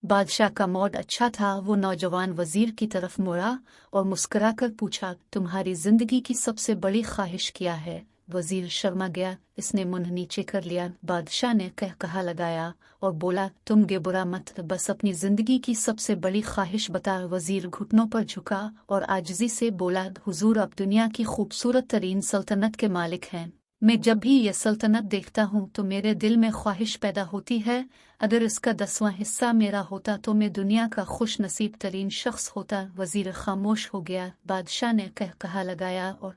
बादशाह का मूड अच्छा था। वो नौजवान वजीर की तरफ मुड़ा और मुस्कुराकर पूछा, तुम्हारी जिंदगी की सबसे बड़ी ख्वाहिश क्या है? वजीर शर्मा गया, इसने मुंह नीचे कर लिया। बादशाह ने कहा लगाया और बोला, तुम बुरा मत, बस अपनी जिंदगी की सबसे बड़ी ख्वाहिश बता। वजीर घुटनों पर झुका और आजिज़ी से बोला, हुजूर, अब दुनिया की खूबसूरत तरीन सल्तनत के मालिक हैं। मैं जब भी यह सल्तनत देखता हूँ तो मेरे दिल में ख्वाहिश पैदा होती है, अगर इसका 10वां हिस्सा मेरा होता तो मैं दुनिया का खुश नसीब तरीन शख्स होता। वजीर खामोश हो गया। बादशाह ने कहा लगाया और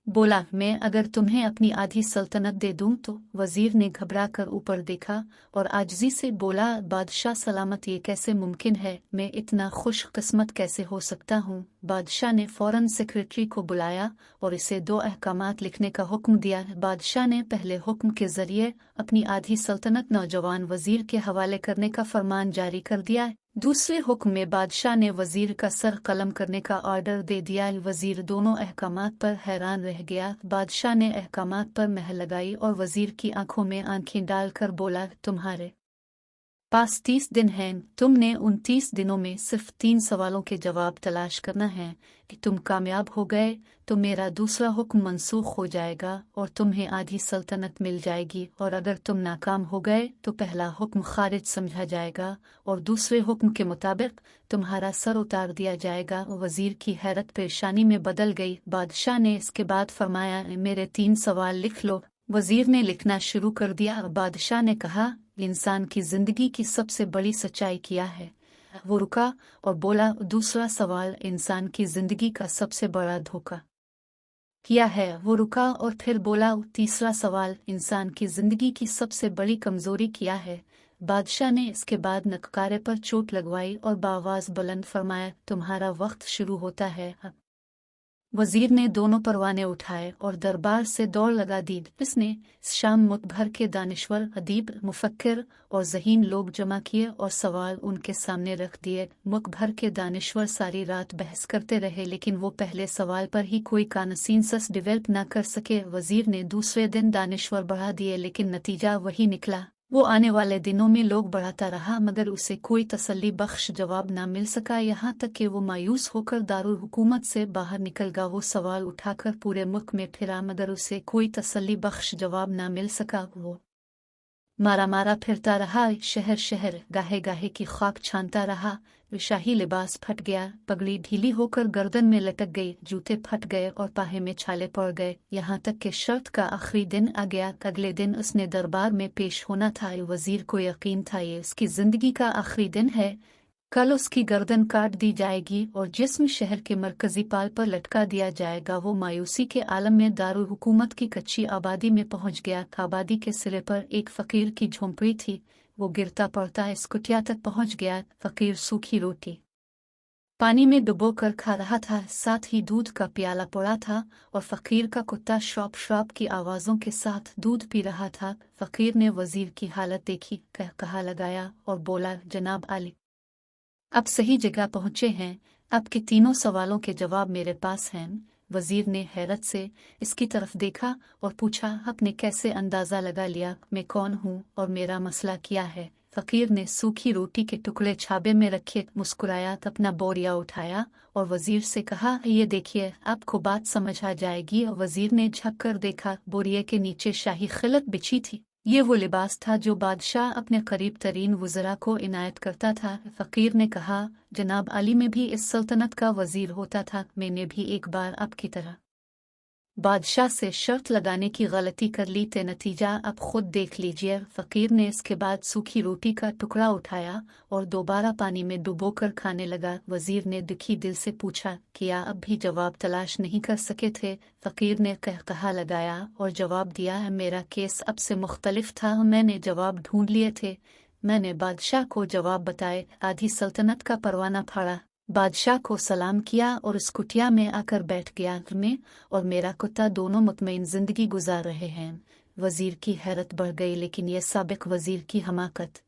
बोला, मैं अगर तुम्हें अपनी आधी सल्तनत दे दूं तो? वजीर ने घबरा कर ऊपर देखा और आजिज़ी से बोला, बादशाह सलामत, ये कैसे मुमकिन है? मैं इतना खुशकिस्मत कैसे हो सकता हूँ? बादशाह ने फौरन सेक्रेटरी को बुलाया और इसे 2 अहकामात लिखने का हुक्म दिया। बादशाह ने पहले हुक्म के जरिए अपनी आधी सल्तनत नौजवान वजीर के हवाले करने का फरमान जारी कर दिया। दूसरे हुक्म में बादशाह ने वजीर का सर कलम करने का ऑर्डर दे दिया। वजीर दोनों अहकामात पर हैरान रह गया। बादशाह ने अहकामात पर मेहर लगाई और वजीर की आंखों में आंखें डालकर बोला, तुम्हारे पास 30 दिन हैं। तुमने उन 30 दिनों में सिर्फ 3 सवालों के जवाब तलाश करना है। कि तुम कामयाब हो गए तो मेरा दूसरा हुक्म मनसूख हो जाएगा और तुम्हें आधी सल्तनत मिल जाएगी, और अगर तुम नाकाम हो गए तो पहला हुक्म खारिज समझा जाएगा और दूसरे हुक्म के मुताबिक तुम्हारा सर उतार दिया जाएगा। वजीर की हैरत परेशानी में बदल गई। बादशाह ने इसके बाद फरमाया, मेरे 3 सवाल लिख लो। वजीर ने लिखना शुरू कर दिया। बादशाह ने कहा, इंसान की जिंदगी की सबसे बड़ी सच्चाई क्या है? वो रुका और बोला, दूसरा सवाल, इंसान की जिंदगी का सबसे बड़ा धोखा क्या है? वो रुका और फिर बोला, तीसरा सवाल, इंसान की जिंदगी की सबसे बड़ी कमजोरी क्या है? बादशाह ने इसके बाद नक्कारे पर चोट लगवाई और बावाज बुलंद फरमाया, तुम्हारा वक्त शुरू होता है। वजीर ने दोनों परवाने उठाए और दरबार से दौड़ लगा दी। इसने शाम मुल्क भर के दानिश्वर, अदीब, मुफक्किर और ज़हीन लोग जमा किए और सवाल उनके सामने रख दिए। मुल्क भर के दानिश्वर सारी रात बहस करते रहे, लेकिन वो पहले सवाल पर ही कोई कॉन्सेंसस डेवलप न कर सके। वजीर ने दूसरे दिन दानिश्वर बढ़ा दिए, लेकिन नतीजा वही निकला। वो आने वाले दिनों में लोग बढ़ाता रहा, मगर उसे कोई तसल्ली बख्श जवाब ना मिल सका। यहाँ तक कि वो मायूस होकर दारुल हुकूमत से बाहर निकल गया। वो सवाल उठाकर पूरे मुल्क में फिरा, मगर उसे कोई तसल्ली बख्श जवाब ना मिल सका। वो मारा मारा फिरता रहा, शहर शहर गाहे गाहे की खाक छानता रहा। शाही लिबास फट गया, पगड़ी ढीली होकर गर्दन में लटक गई, जूते फट गए और पाहे में छाले पड़ गए। यहाँ तक कि शर्त का आखिरी दिन आ गया। अगले दिन उसने दरबार में पेश होना था। वजीर को यकीन था ये उसकी जिंदगी का आखिरी दिन है। कल उसकी गर्दन काट दी जाएगी और जिस्म शहर के मरकजी पाल पर लटका दिया जाएगा। वो मायूसी के आलम में दारुल हुकूमत की कच्ची आबादी में पहुंच गया। आबादी के सिरे पर एक फकीर की झोंपड़ी थी। वो गिरता पड़ता इस कुटिया तक पहुंच गया। फकीर सूखी रोटी पानी में डुबो कर खा रहा था, साथ ही दूध का प्याला पड़ा था और फकीर का कुत्ता श्रॉप श्रॉप की आवाज़ों के साथ दूध पी रहा था। फकीर ने वजीर की हालत देखी, कहा लगाया और बोला, जनाब आली, अब सही जगह पहुंचे हैं। आपके तीनों सवालों के जवाब मेरे पास हैं। वजीर ने हैरत से इसकी तरफ देखा और पूछा, आपने कैसे अंदाजा लगा लिया मैं कौन हूँ और मेरा मसला क्या है? फकीर ने सूखी रोटी के टुकड़े छाबे में रखे, मुस्कुराया, अपना बोरिया उठाया और वजीर से कहा, ये देखिए, आपको बात समझ आ जाएगी। और वजीर ने झक कर देखा, बोरिये के नीचे शाही खिलत बिछी थी। ये वो लिबास था जो बादशाह अपने करीब तरीन वज़रा को इनायत करता था। फ़कीर ने कहा, जनाब अली में भी इस सल्तनत का वज़ीर होता था। मैंने भी एक बार आपकी तरह बादशाह से शर्त लगाने की गलती कर ली थे, नतीजा आप खुद देख लीजिए। फ़कीर ने इसके बाद सूखी रोटी का टुकड़ा उठाया और दोबारा पानी में डुबोकर खाने लगा। वज़ीर ने दुखी दिल से पूछा, क्या अब भी जवाब तलाश नहीं कर सके थे? फ़कीर ने कहा लगाया और जवाब दिया, मेरा केस अब से मुख्तलिफ था। मैंने जवाब ढूंढ लिए थे। मैंने बादशाह को जवाब बताए, आधी सल्तनत का परवाना फाड़ा, बादशाह को सलाम किया और उस कुटिया में आकर बैठ गया। मैं और मेरा कुत्ता दोनों मुतमईन जिंदगी गुजार रहे हैं। वजीर की हैरत बढ़ गई, लेकिन यह साबिक वजीर की हमाकत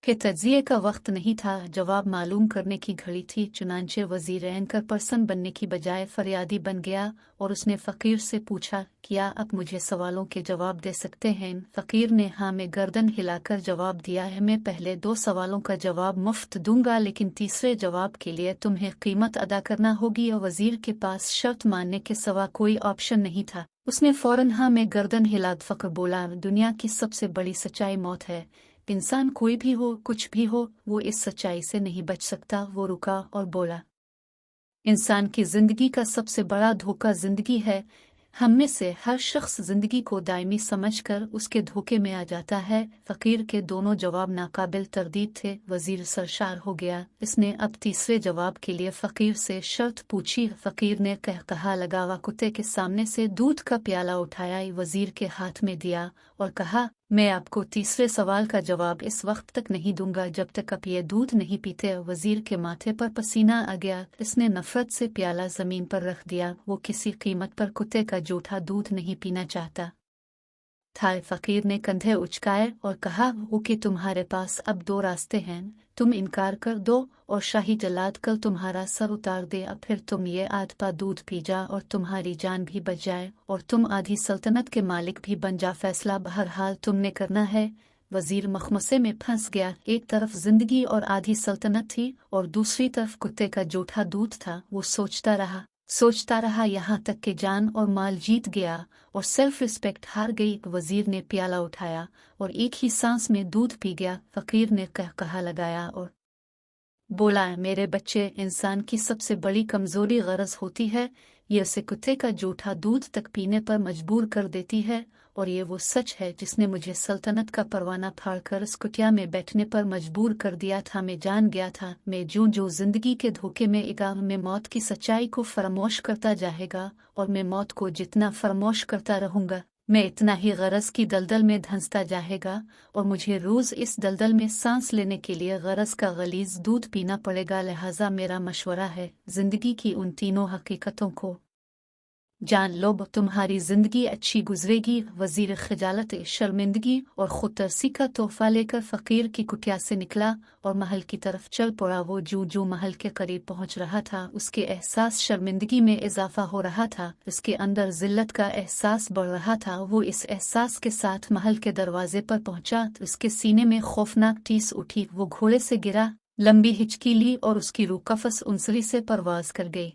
कि तज्जिए का वक्त नहीं था, जवाब मालूम करने की घड़ी थी। चुनांचे वजीर एंकर पर्सन बनने की बजाय फरियादी बन गया और उसने फ़कीर से पूछा, क्या आप मुझे सवालों के जवाब दे सकते हैं? फ़कीर ने हाँ में गर्दन हिलाकर जवाब दिया है। मैं पहले 2 सवालों का जवाब मुफ्त दूंगा, लेकिन तीसरे जवाब के लिए तुम्हें कीमत अदा करना होगी। और वजीर के पास शर्त मानने के सिवा कोई ऑप्शन नहीं था। उसने फौरन हाँ में गर्दन हिला। फ़कीर बोला, दुनिया की सबसे बड़ी सच्चाई मौत है। इंसान कोई भी हो, कुछ भी हो, वो इस सच्चाई से नहीं बच सकता। वो रुका और बोला, इंसान की जिंदगी का सबसे बड़ा धोखा जिंदगी है। हम में से हर शख्स जिंदगी को दायमी समझकर उसके धोखे में आ जाता है। फ़कीर के दोनों जवाब नाकाबिल तरदीद थे। वजीर सरशार हो गया। इसने अब तीसरे जवाब के लिए फ़कीर से शर्त पूछी। फ़कीर ने कहा लगावा कुत्ते के सामने से दूध का प्याला उठाया, वजीर के हाथ में दिया और कहा, मैं आपको तीसरे सवाल का जवाब इस वक्त तक नहीं दूंगा जब तक आप ये दूध नहीं पीते। वजीर के माथे पर पसीना आ गया। इसने नफरत से प्याला जमीन पर रख दिया। वो किसी कीमत पर कुत्ते का जूठा दूध नहीं पीना चाहता था। फ़कीर ने कंधे उचकाए और कहा, वो कि तुम्हारे पास अब 2 रास्ते हैं। तुम इनकार कर दो और शाही जल्लाद कल तुम्हारा सर उतार दे, अब फिर तुम ये आधपा दूध पी जा और तुम्हारी जान भी बच जाए और तुम आधी सल्तनत के मालिक भी बन जा। फैसला बहरहाल तुमने करना है। वजीर मखमसे में फंस गया। एक तरफ जिंदगी और आधी सल्तनत थी और दूसरी तरफ कुत्ते का जूठा दूध था। वो सोचता रहा यहाँ तक कि जान और माल जीत गया और सेल्फ रिस्पेक्ट हार गई। वजीर ने प्याला उठाया और एक ही सांस में दूध पी गया। फ़कीर ने कहा लगाया और बोला, मेरे बच्चे, इंसान की सबसे बड़ी कमजोरी गरज होती है। ये उसे कुत्ते का जूठा दूध तक पीने पर मजबूर कर देती है और ये वो सच है जिसने मुझे सल्तनत का परवाना फाड़कर इस कुटिया में बैठने पर मजबूर कर दिया था। मैं जान गया था, मैं जो जिंदगी के धोखे में इगाम में मौत की सच्चाई को फरामोश करता जाएगा और मैं मौत को जितना फरामोश करता रहूंगा, मैं इतना ही गरज की दलदल में धंसता जाएगा और मुझे रोज इस दलदल में सांस लेने के लिए गरज का गलीज दूध पीना पड़ेगा। लिहाजा मेरा मशवरा है, जिंदगी की उन तीनों हकीकतों को जान लो, तुम्हारी जिंदगी अच्छी गुजरेगी। वजीर खजालत, शर्मिंदगी और खुदतरसी का तोहफा लेकर फ़कीर की कुटिया से निकला और महल की तरफ चल पड़ा। वो जो महल के करीब पहुंच रहा था, उसके एहसास शर्मिंदगी में इजाफा हो रहा था। उसके अंदर जिल्लत का एहसास बढ़ रहा था। वो इस एहसास के साथ महल के दरवाजे पर पहुंचा तो उसके सीने में खौफनाक टीस उठी। वो घोड़े से गिरा, लंबी हिचकी ली और उसकी रूह कफस उनसरी से परवाज कर गई।